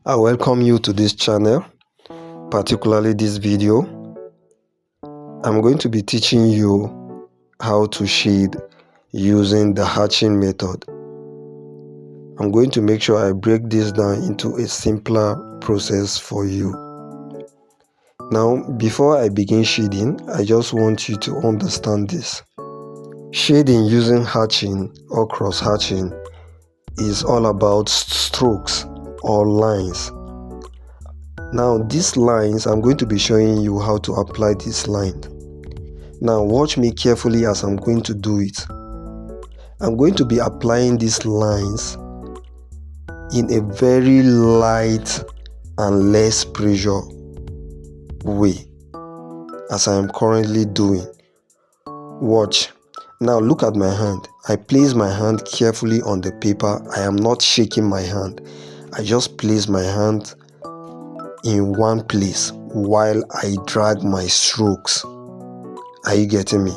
I welcome you to this channel, particularly this video. I'm going to be teaching you how to shade using the hatching method. I'm going to make sure I break this down into a simpler process for you. Now, before I begin shading, I just want you to understand this. Shading using hatching or cross hatching is all about strokes or lines. Now these lines, I'm going to be showing you how to apply this line. Now watch me carefully as I'm going to do it. I'm going to be applying these lines in a very light and less pressure way as I am currently doing. Watch. Now look at my hand. I place my hand carefully on the paper. I am not shaking my hand. I just place my hand in one place while I drag my strokes. Are you getting me?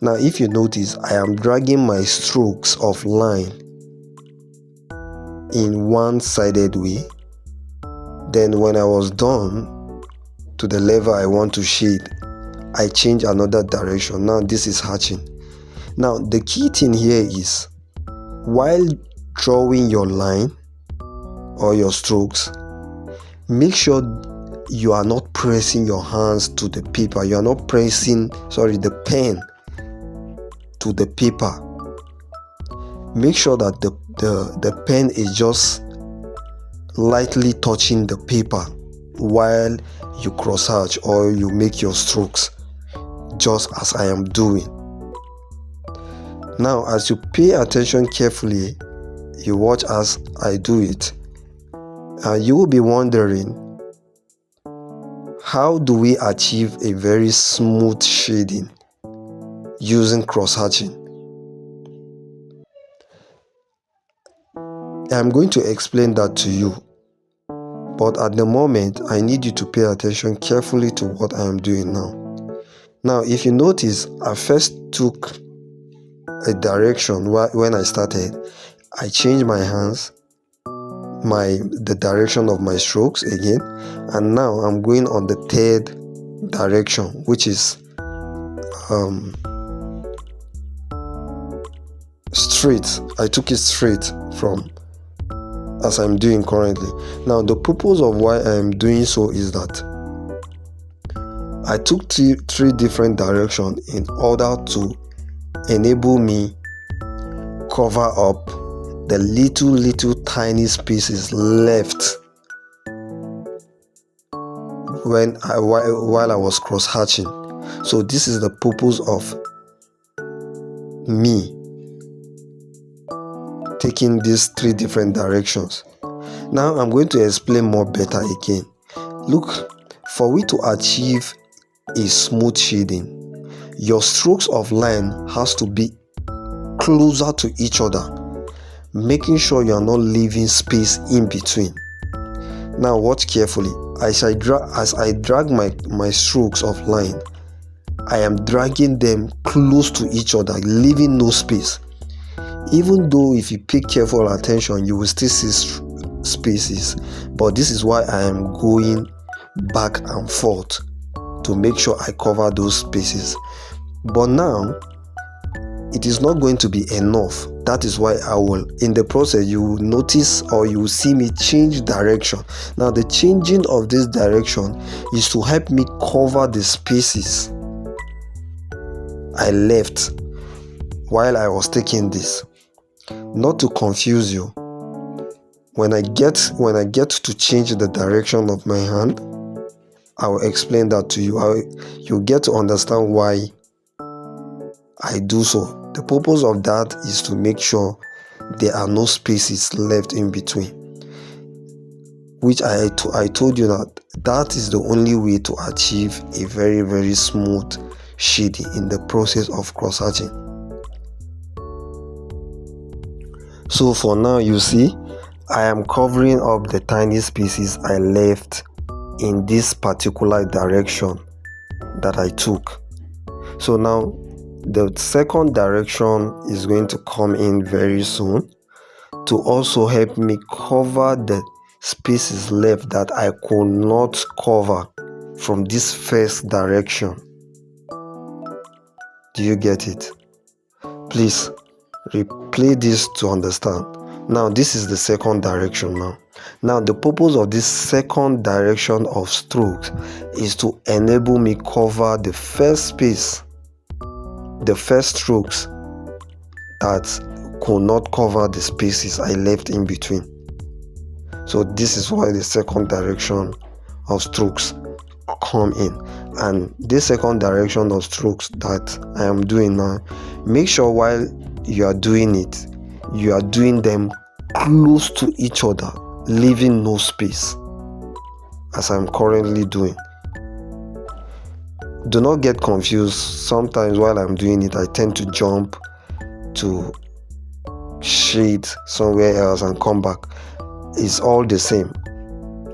Now if you notice, I am dragging my strokes of line in one-sided way. Then when I was done to the level I want to shade, I change another direction. Now this is hatching. Now the key thing here is, while drawing your line or your strokes, make sure you are not pressing your hands to the paper. You are not pressing, the pen to the paper. Make sure that the pen is just lightly touching the paper while you cross hatch or you make your strokes, just as I am doing. Now as you pay attention carefully, you watch as I do it, you will be wondering, how do we achieve a very smooth shading using cross hatching? I'm going to explain that to you, but at the moment I need you to pay attention carefully to what I am doing now. Now if you notice, I first took a direction. When I started, I changed my hands, the direction of my strokes again, and now I'm going on the third direction, which is straight. I took it straight from as I'm doing currently. Now the purpose of why I am doing so is that I took three different directions in order to enable me cover up the little tiny spaces left while I was cross hatching. So this is the purpose of me taking these three different directions. Now I'm going to explain more better again. Look, for we to achieve a smooth shading, your strokes of line has to be closer to each other, making sure you are not leaving space in between. Now watch carefully. As I drag my strokes of line, I am dragging them close to each other, leaving no space. Even though if you pay careful attention, you will still see spaces, but this is why I am going back and forth to make sure I cover those spaces. But now it is not going to be enough. That is why I will, in the process, you will notice or you will see me change direction. Now the changing of this direction is to help me cover the spaces I left while I was taking this. Not to confuse you, when I get to change the direction of my hand, I will explain that to you. You'll get to understand why I do so. The purpose of that is to make sure there are no spaces left in between, which I told you that is the only way to achieve a very smooth shading in the process of cross hatching. So for now, you see, I am covering up the tiny spaces I left in this particular direction that I took. So now the second direction is going to come in very soon to also help me cover the spaces left that I could not cover from this first direction. Do you get it? Please replay this to understand. Now this is the second direction now. Now the purpose of this second direction of strokes is to enable me cover the first space, the first strokes that could not cover the spaces I left in between. So this is why the second direction of strokes come in. And this second direction of strokes that I am doing now, make sure while you are doing it, you are doing them close to each other, leaving no space, as I'm currently doing. Do not get confused. Sometimes while I'm doing it, I tend to jump to shade somewhere else and come back. It's all the same.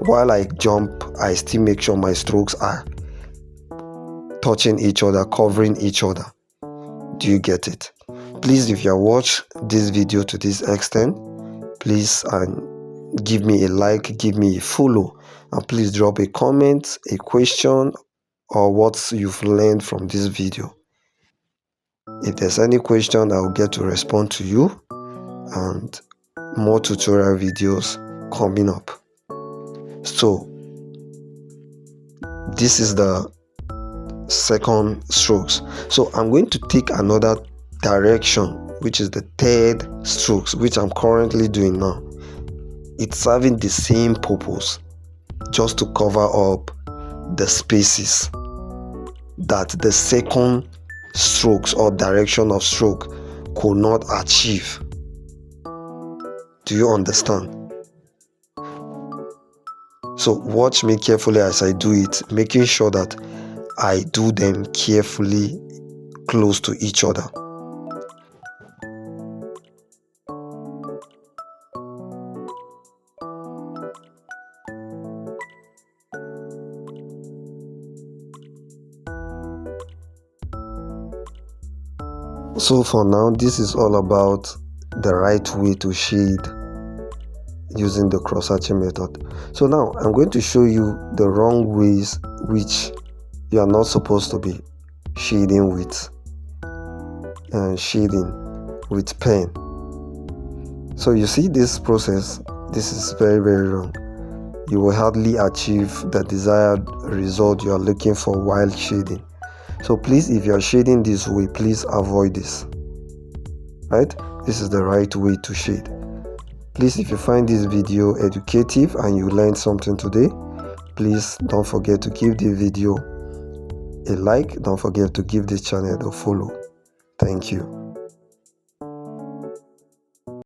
While I jump, I still make sure my strokes are touching each other, covering each other. Do you get it? Please, if you have watched this video to this extent, please give me a like, give me a follow, and please drop a comment, a question, or what you've learned from this video. If there's any question, I'll get to respond to you, and more tutorial videos coming up. So this is the second strokes. So I'm going to take another direction, which is the third strokes, which I'm currently doing now. It's serving the same purpose, just to cover up the spaces that the second strokes or direction of stroke could not achieve. Do you understand? So watch me carefully as I do it, making sure that I do them carefully close to each other. So for now, this is all about the right way to shade using the cross-hatching method. So now I'm going to show you the wrong ways which you are not supposed to be shading with pen. So you see this process, this is very, very wrong. You will hardly achieve the desired result you are looking for while shading. So please, if you are shading this way, please avoid this. Right? This is the right way to shade. Please, if you find this video educative and you learned something today, please don't forget to give the video a like. Don't forget to give this channel a follow. Thank you.